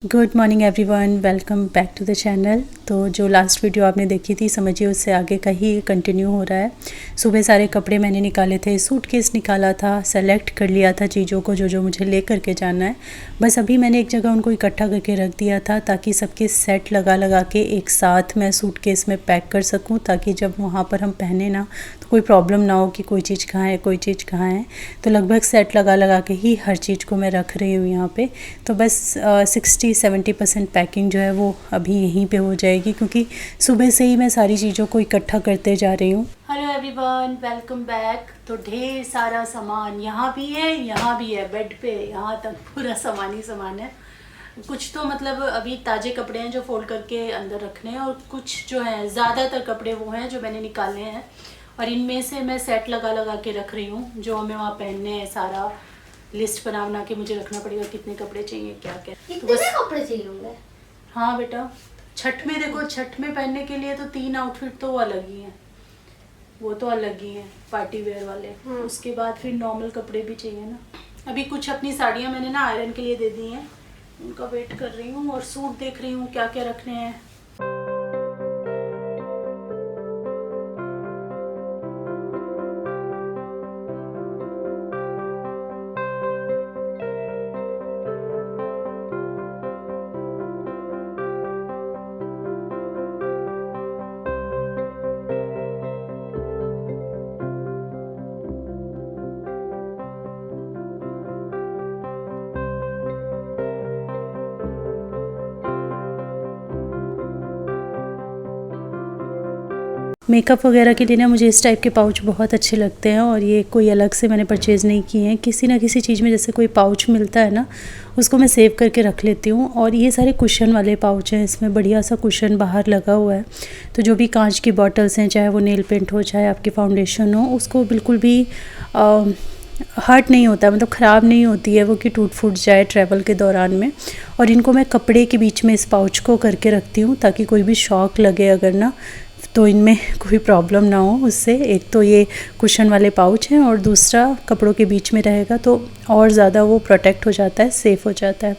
Good morning everyone, welcome back to the channel. तो जो last video आपने देखी थी, समझिए उससे आगे का ही कंटिन्यू हो रहा है। सुबह सारे कपड़े मैंने निकाले थे, सूटकेस निकाला था, सेलेक्ट कर लिया था चीज़ों को जो जो मुझे ले करके जाना है। बस अभी मैंने एक जगह उनको इकट्ठा करके रख दिया था ताकि सबके सेट लगा के एक साथ मैं सूटकेस में पैक कर सकूँ, ताकि जब वहाँ पर हम पहने ना तो कोई प्रॉब्लम ना हो कि कोई चीज़ कहाँ है, कोई चीज़ कहाँ है। तो लगभग सेट लगा के ही हर चीज़ को मैं रख रही हूँ यहाँ पे। तो बस 60-70% पैकिंग जो है वो अभी यहीं पे हो जाएगी, क्योंकि सुबह से ही मैं सारी चीज़ों को इकट्ठा करते जा रही हूँ। Hello everyone, welcome back. तो ढेर सारा सामान यहाँ भी है, बेड पे यहाँ तक पूरा सामान ही सामान है। कुछ तो मतलब अभी ताज़े कपड़े हैं जो फोल्ड करके अंदर रखने हैं, और कुछ जो है ज़्यादातर कपड़े वो हैं जो मैंने निकाले हैं, और इनमें से मैं सेट लगा के रख रही हूँ जो हमें वहाँ पहनने हैं। सारा लिस्ट बना के मुझे रखना पड़ेगा कितने कपड़े चाहिए, क्या क्या। तो बस कपड़े चाहिए होंगे। हाँ बेटा, छठ में देखो, छठ में पहनने के लिए तो 3 आउटफिट तो अलग ही हैं, वो तो अलग ही हैं पार्टी वेयर वाले। उसके बाद फिर नॉर्मल कपड़े भी चाहिए ना। अभी कुछ अपनी साड़ियाँ मैंने ना आयरन के लिए दे दी हैं, उनका वेट कर रही हूँ, और सूट देख रही हूँ क्या क्या रखने हैं। मेकअप वगैरह के लिए ना मुझे इस टाइप के पाउच बहुत अच्छे लगते हैं, और ये कोई अलग से मैंने परचेज़ नहीं किए हैं। किसी ना किसी चीज़ में जैसे कोई पाउच मिलता है ना, उसको मैं सेव करके रख लेती हूँ। और ये सारे कुशन वाले पाउच हैं, इसमें बढ़िया सा कुशन बाहर लगा हुआ है। तो जो भी कांच की बॉटल्स हैं, चाहे वो नेल पेंट हो चाहे आपकी फाउंडेशन हो, उसको बिल्कुल भी हर्ट नहीं होता, मतलब ख़राब नहीं होती है वो कि टूट फूट जाए ट्रैवल के दौरान में। और इनको मैं कपड़े के बीच में इस पाउच को करके रखती हूँ ताकि कोई भी शॉक लगे अगर ना, तो इनमें कोई प्रॉब्लम ना हो उससे। एक तो ये कुशन वाले पाउच हैं, और दूसरा कपड़ों के बीच में रहेगा तो और ज़्यादा वो प्रोटेक्ट हो जाता है, सेफ़ हो जाता है।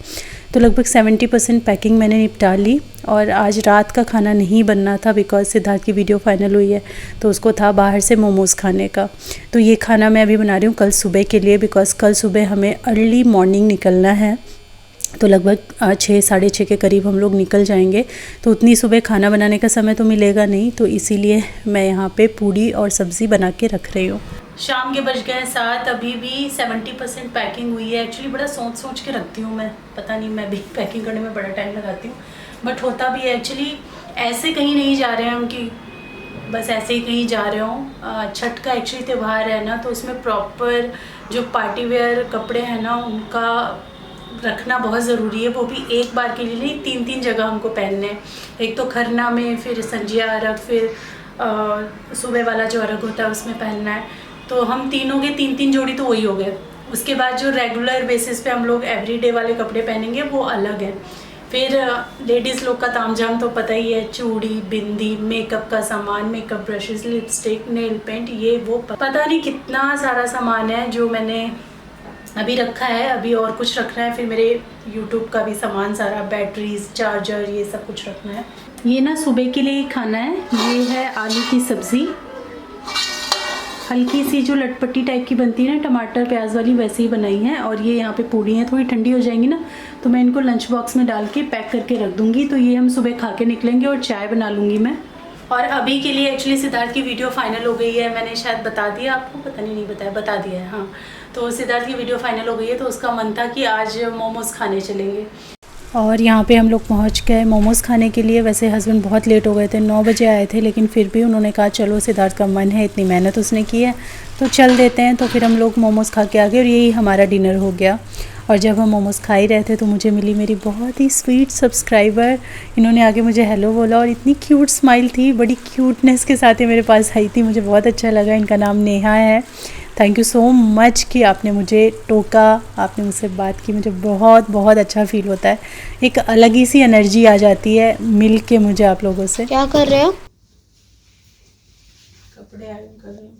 तो लगभग 70% पैकिंग मैंने निपटा ली। और आज रात का खाना नहीं बनना था बिकॉज सिद्धार्थ की वीडियो फाइनल हुई है, तो उसको था बाहर से मोमोज़ खाने का। तो ये खाना मैं अभी बना रही हूँ कल सुबह के लिए, बिकॉज़ कल सुबह हमें अर्ली मॉर्निंग निकलना है। तो लगभग 6-6:30 के करीब हम लोग निकल जाएंगे, तो उतनी सुबह खाना बनाने का समय तो मिलेगा नहीं, तो इसीलिए मैं यहाँ पे पूड़ी और सब्ज़ी बना के रख रही हूँ। शाम के बज गए 7, अभी भी 70% पैकिंग हुई है। एक्चुअली बड़ा सोच के रखती हूँ मैं, पता नहीं, मैं भी पैकिंग करने में बड़ा टाइम लगाती हूँ, बट होता भी है। एक्चुअली ऐसे कहीं नहीं जा रहे हैं हम कि बस ऐसे ही कहीं जा रहे हों। छठ का एक्चुअली त्यौहार है ना, तो उसमें प्रॉपर जो पार्टी वेयर कपड़े हैं ना, उनका रखना बहुत ज़रूरी है। वो भी एक बार के लिए नहीं, 3-3 जगह हमको पहनने हैं। एक तो खरना में, फिर संजिया अर्घ, फिर सुबह वाला जो अर्घ होता है उसमें पहनना है। तो हम तीनों के 3-3 जोड़ी तो वही हो गए। उसके बाद जो रेगुलर बेसिस पे हम लोग एवरीडे वाले कपड़े पहनेंगे वो अलग है। फिर लेडीज़ लोग का तामझाम तो पता ही है, चूड़ी, बिंदी, मेकअप का सामान, makeup brushes, lipstick, nail paint, ये वो पता नहीं कितना सारा सामान है जो मैंने अभी रखा है। अभी और कुछ रखना है, फिर मेरे यूट्यूब का भी सामान सारा, बैटरीज, चार्जर, ये सब कुछ रखना है। ये ना सुबह के लिए खाना है। ये है आलू की सब्ज़ी, हल्की सी जो लटपटी टाइप की बनती है ना, टमाटर प्याज वाली, वैसे ही बनाई है। और ये यहाँ पे पूड़ी हैं, थोड़ी ठंडी हो जाएंगी ना तो मैं इनको लंच बॉक्स में डाल के पैक करके रख दूँगी। तो ये हम सुबह खा के निकलेंगे, और चाय बना लूँगी मैं। और अभी के लिए एक्चुअली सिद्धार्थ की वीडियो फाइनल हो गई है। मैंने शायद बता दिया आपको, पता नहीं बताया, बता दिया है हाँ। तो सिद्धार्थ की वीडियो फाइनल हो गई है, तो उसका मन था कि आज मोमोज़ खाने चलेंगे। और यहाँ पे हम लोग पहुँच गए मोमोज़ खाने के लिए। वैसे हस्बैंड बहुत लेट हो गए थे, 9 बजे आए थे, लेकिन फिर भी उन्होंने कहा चलो सिद्धार्थ का मन है, इतनी मेहनत उसने की है तो चल देते हैं। तो फिर हम लोग मोमोज़ खा के आ गए, और यही हमारा डिनर हो गया। और जब हम मोमोज़ खा ही रहे थे तो मुझे मिली मेरी बहुत ही स्वीट सब्सक्राइबर। इन्होंने आके मुझे हेलो बोला, और इतनी क्यूट स्माइल थी, बड़ी क्यूटनेस के साथ ही मेरे पास आई थी। मुझे बहुत अच्छा लगा। इनका नाम नेहा है। थैंक यू सो मच कि आपने मुझे टोका, आपने मुझसे बात की। मुझे बहुत बहुत अच्छा फील होता है, एक अलग ही सी एनर्जी आ जाती है मिल के मुझे आप लोगों से। क्या कर रहे हो? कपड़े आयरन कर रही हूँ।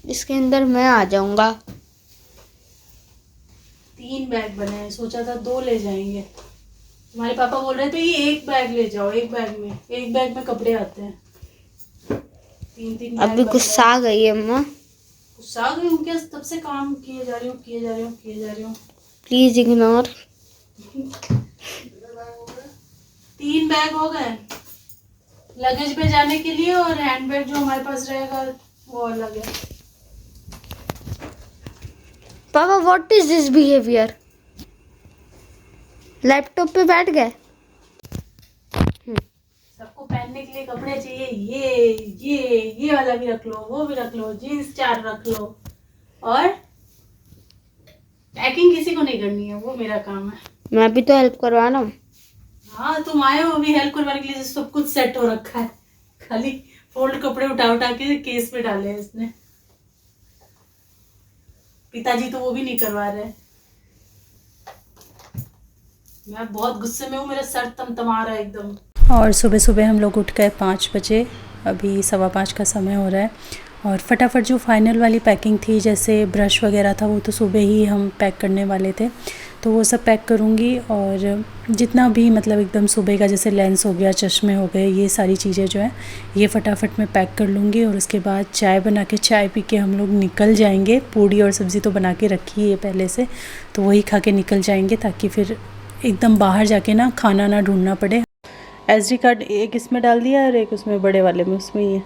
इसके अंदर मैं आ जाऊंगा। 3 बैग बने हैं, सोचा था 2 ले जाएंगे। तुम्हारे पापा बोल रहे थे ये एक बैग ले जाओ, एक बैग में कपड़े आते हैं। 3 अभी गुस्सा आ गई है अम्मा। गुस्सा आ गई हूँ क्या? तब से काम किए जा रही हूँ। Please ignore. 3 बैग हो गए लगेज में जाने के लिए, और हैंड बैग जो हमारे पास रहेगा वो अलग है। पापा what is this behaviour? Laptop पे बैठ गए। सबको पहनने के लिए कपड़े चाहिए, ये वाला भी रख लो, वो भी रख लो, जीन्स 4 रख लो, और पैकिंग किसी को नहीं करनी है, वो मेरा काम है। मैं भी तो हेल्प करवा रहा हूँ। हाँ तुम आए हो अभी हेल्प करवाने के लिए, सब कुछ सेट हो रखा है, खाली फोल्ड कपड़े उठा के केस में डाले हैं इसने। पिताजी तो वो भी नहीं करवा रहे। मैं बहुत गुस्से में हूँ, मेरा सर तमतमा रहा है एकदम। और सुबह सुबह हम लोग उठ गए 5 बजे, अभी 5:15 का समय हो रहा है। और फटाफट जो फाइनल वाली पैकिंग थी, जैसे ब्रश वगैरह था, वो तो सुबह ही हम पैक करने वाले थे, तो वो सब पैक करूँगी। और जितना भी मतलब एकदम सुबह का, जैसे लेंस हो गया, चश्मे हो गए, ये सारी चीज़ें जो है ये फटाफट मैं पैक कर लूँगी। और उसके बाद चाय बना के, चाय पी के हम लोग निकल जाएंगे। पूड़ी और सब्ज़ी तो बना के रखी है पहले से, तो वही खा के निकल जाएंगे, ताकि फिर एकदम बाहर जाके ना खाना ना ढूंढना पड़े। SD कार्ड एक इसमें डाल दिया और एक उसमें बड़े वाले में, उसमें ही है।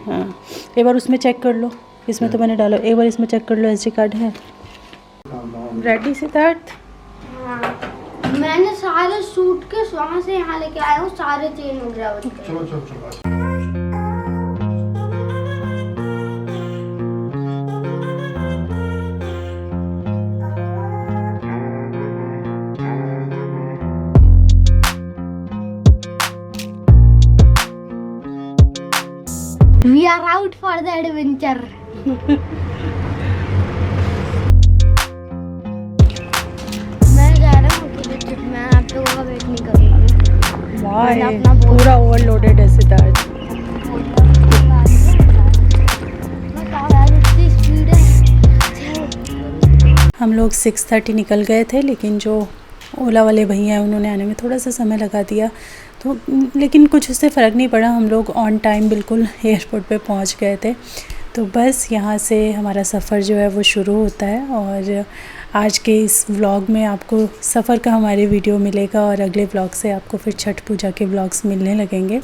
हाँ एक बार उसमें चेक कर लो, इसमें तो मैंने डाला, एक बार इसमें चेक कर लो SD कार्ड है। रेडी सिद्धार्थ? मैंने सारे सूट के वहाँ से यहाँ लेके आया हूँ, सारे चेन हो गया। चलो। We are out for the adventure. मैं जा रहा हूँ तो मैं आप लोगों का वेट नहीं करूँगा। वाह पूरा ओवरलोडेड है सिद्धार्थ। हम लोग 6:30 निकल गए थे, लेकिन जो ओला वाले भैया हैं उन्होंने आने में थोड़ा सा समय लगा दिया, तो लेकिन कुछ उससे फ़र्क नहीं पड़ा। हम लोग ऑन टाइम बिल्कुल एयरपोर्ट पे पहुंच गए थे। तो बस यहाँ से हमारा सफ़र जो है वो शुरू होता है। और आज के इस व्लॉग में आपको सफ़र का हमारे वीडियो मिलेगा, और अगले व्लॉग से आपको फिर छठ पूजा के व्लॉग्स मिलने लगेंगे।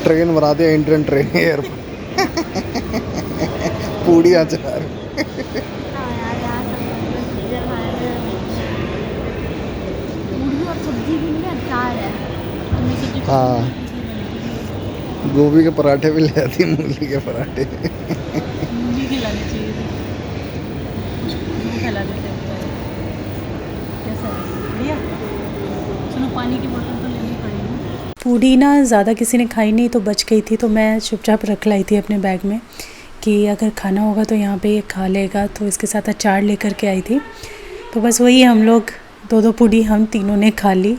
ट्रेन बना दिया, इंडियन ट्रेन एयरपोर्ट। पूड़ी अचार। हाँ गोभी के पराठे भी ले आती, मूली के पराठे। मूली खिलानी चाहिए, खिला देते हैं। कैसा है भैया? सुनो पानी की बोतल तो लेनी पड़ेगी। पूड़ी ना ज़्यादा किसी ने खाई नहीं, तो बच गई थी, तो मैं चुपचाप रख लाई थी अपने बैग में कि अगर खाना होगा तो यहाँ पे ये खा लेगा। तो इसके साथ अचार लेकर के आई थी। तो बस वही हम लोग 2-2 पूड़ी हम तीनों ने खा ली।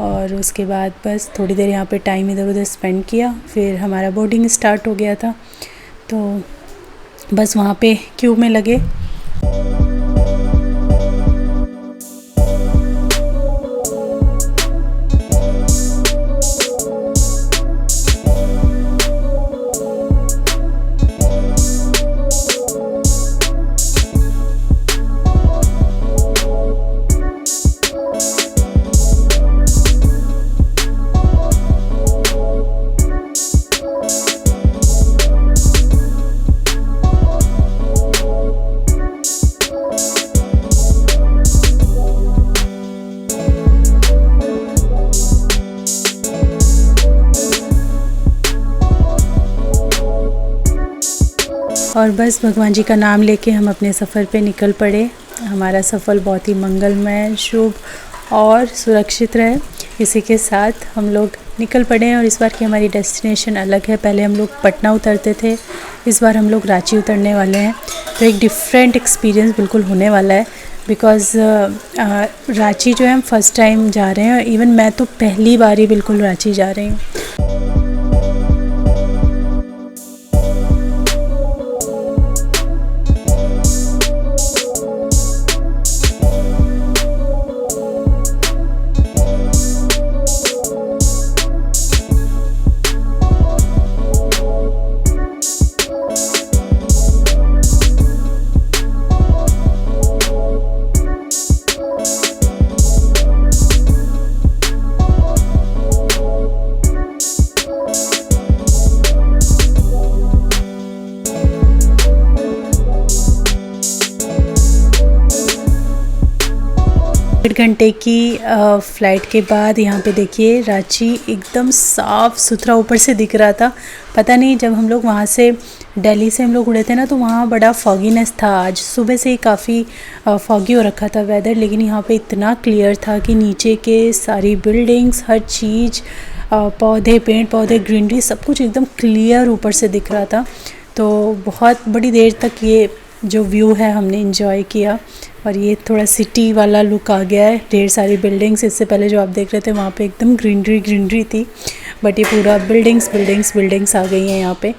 और उसके बाद बस थोड़ी देर यहाँ पे टाइम इधर उधर स्पेंड किया। फिर हमारा बोर्डिंग स्टार्ट हो गया था, तो बस वहाँ पे क्यू में लगे। और बस भगवान जी का नाम लेके हम अपने सफ़र पे निकल पड़े। हमारा सफ़र बहुत ही मंगलमय, शुभ और सुरक्षित रहे, इसी के साथ हम लोग निकल पड़े हैं। और इस बार की हमारी डेस्टिनेशन अलग है। पहले हम लोग पटना उतरते थे, इस बार हम लोग रांची उतरने वाले हैं। तो एक डिफरेंट एक्सपीरियंस बिल्कुल होने वाला है, बिकॉज़ रांची जो है हम फर्स्ट टाइम जा रहे हैं। इवन मैं तो पहली बार ही बिल्कुल रांची जा रही हूँ। घंटे की फ़्लाइट के बाद यहाँ पे देखिए रांची एकदम साफ़ सुथरा ऊपर से दिख रहा था। पता नहीं, जब हम लोग वहाँ से दिल्ली से हम लोग उड़े थे ना, तो वहाँ बड़ा फॉगीनेस था। आज सुबह से ही काफ़ी फॉगी हो रखा था वेदर, लेकिन यहाँ पे इतना क्लियर था कि नीचे के सारी बिल्डिंग्स, हर चीज़, पौधे, पेड़ पौधे, ग्रीनरी, सब कुछ एकदम क्लियर ऊपर से दिख रहा था। तो बहुत बड़ी देर तक ये जो व्यू है हमने एंजॉय किया। और ये थोड़ा सिटी वाला लुक आ गया है, ढेर सारी बिल्डिंग्स। इससे पहले जो आप देख रहे थे वहाँ पे एकदम ग्रीनरी थी, बट ये पूरा बिल्डिंग्स आ गई हैं यहाँ पे।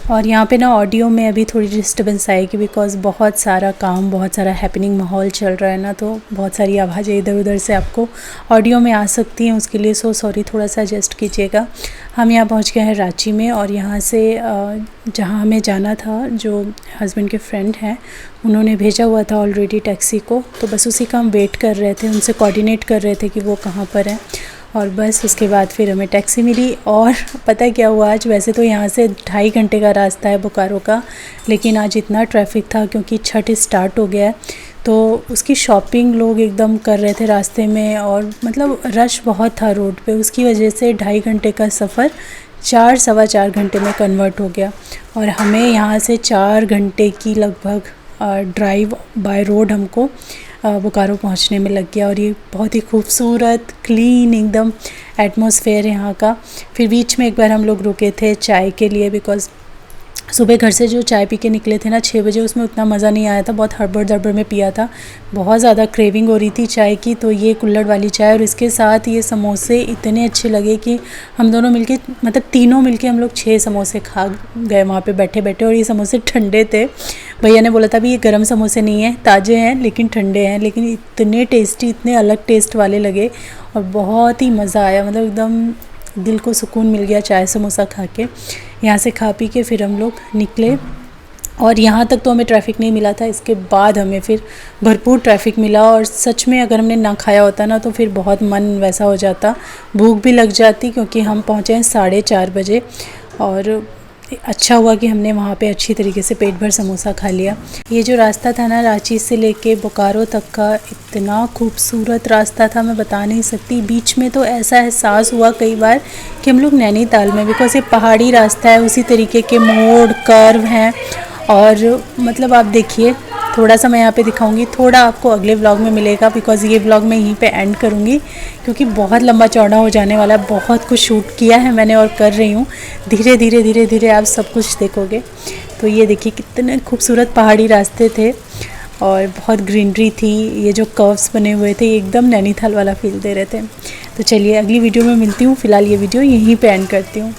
और यहाँ पे ना ऑडियो में अभी थोड़ी डिस्टर्बेंस आएगी, बिकॉज़ बहुत सारा काम, बहुत सारा हैपनिंग माहौल चल रहा है ना, तो बहुत सारी आवाज़ें इधर उधर से आपको ऑडियो में आ सकती हैं। उसके लिए सॉरी, थोड़ा सा एडजस्ट कीजिएगा। हम यहाँ पहुँच गए हैं रांची में, और यहाँ से जहाँ हमें जाना था, जो हस्बैंड के फ्रेंड हैं उन्होंने भेजा हुआ था ऑलरेडी टैक्सी को, तो बस उसी का हम वेट कर रहे थे, उनसे कोऑर्डिनेट कर रहे थे कि वो कहाँ पर हैं। और बस उसके बाद फिर हमें टैक्सी मिली। और पता है क्या हुआ आज? वैसे तो यहाँ से 2.5 घंटे का रास्ता है बोकारो का, लेकिन आज इतना ट्रैफिक था क्योंकि छठ स्टार्ट हो गया है, तो उसकी शॉपिंग लोग एकदम कर रहे थे रास्ते में, और मतलब रश बहुत था रोड पे। उसकी वजह से 2.5 घंटे का सफ़र 4 सवा 4 घंटे में कन्वर्ट हो गया। और हमें यहाँ से 4 घंटे की लगभग ड्राइव बाय रोड हमको बोकारो पहुंचने में लग गया। और ये बहुत ही खूबसूरत, क्लीन एकदम एटमॉस्फेयर यहाँ का। फिर बीच में एक बार हम लोग रुके थे चाय के लिए, बिकॉज़ सुबह घर से जो चाय पी के निकले थे ना 6 बजे, उसमें उतना मज़ा नहीं आया था, बहुत हड़बड़ दड़बड़ में पिया था, बहुत ज़्यादा क्रेविंग हो रही थी चाय की। तो ये कुल्हड़ वाली चाय और इसके साथ ये समोसे इतने अच्छे लगे कि हम दोनों मिलके, मतलब तीनों मिलके हम लोग 6 समोसे खा गए वहाँ पे बैठे बैठे। और ये समोसे ठंडे थे। भैया ने बोला था भी ये गर्म समोसे नहीं हैं, ताज़े हैं लेकिन ठंडे हैं, लेकिन इतने टेस्टी, इतने अलग टेस्ट वाले लगे और बहुत ही मज़ा आया। मतलब एकदम दिल को सुकून मिल गया चाय समोसा खा के। यहाँ से खा पी के फिर हम लोग निकले, और यहाँ तक तो हमें ट्रैफिक नहीं मिला था, इसके बाद हमें फिर भरपूर ट्रैफिक मिला। और सच में अगर हमने ना खाया होता ना तो फिर बहुत मन वैसा हो जाता, भूख भी लग जाती, क्योंकि हम पहुँचे हैं 4:30 बजे। और अच्छा हुआ कि हमने वहाँ पे अच्छी तरीके से पेट भर समोसा खा लिया। ये जो रास्ता था ना रांची से लेके बोकारो तक का, इतना खूबसूरत रास्ता था, मैं बता नहीं सकती। बीच में तो ऐसा एहसास हुआ कई बार कि हम लोग नैनीताल में, बिकॉज ये पहाड़ी रास्ता है, उसी तरीके के मोड़ कर्व हैं। और मतलब आप देखिए, थोड़ा सा मैं यहाँ पे दिखाऊंगी, थोड़ा आपको अगले व्लॉग में मिलेगा, बिकॉज़ ये व्लॉग मैं यहीं पे एंड करूँगी क्योंकि बहुत लंबा चौड़ा हो जाने वाला है। बहुत कुछ शूट किया है मैंने और कर रही हूँ, धीरे धीरे आप सब कुछ देखोगे। तो ये देखिए कितने खूबसूरत पहाड़ी रास्ते थे और बहुत ग्रीनरी थी। ये जो कर्व्स बने हुए थे एकदम नैनीताल वाला फील दे रहे थे। तो चलिए अगली वीडियो में मिलती हूँ, फ़िलहाल ये वीडियो यहीं पे एंड करती हूँ।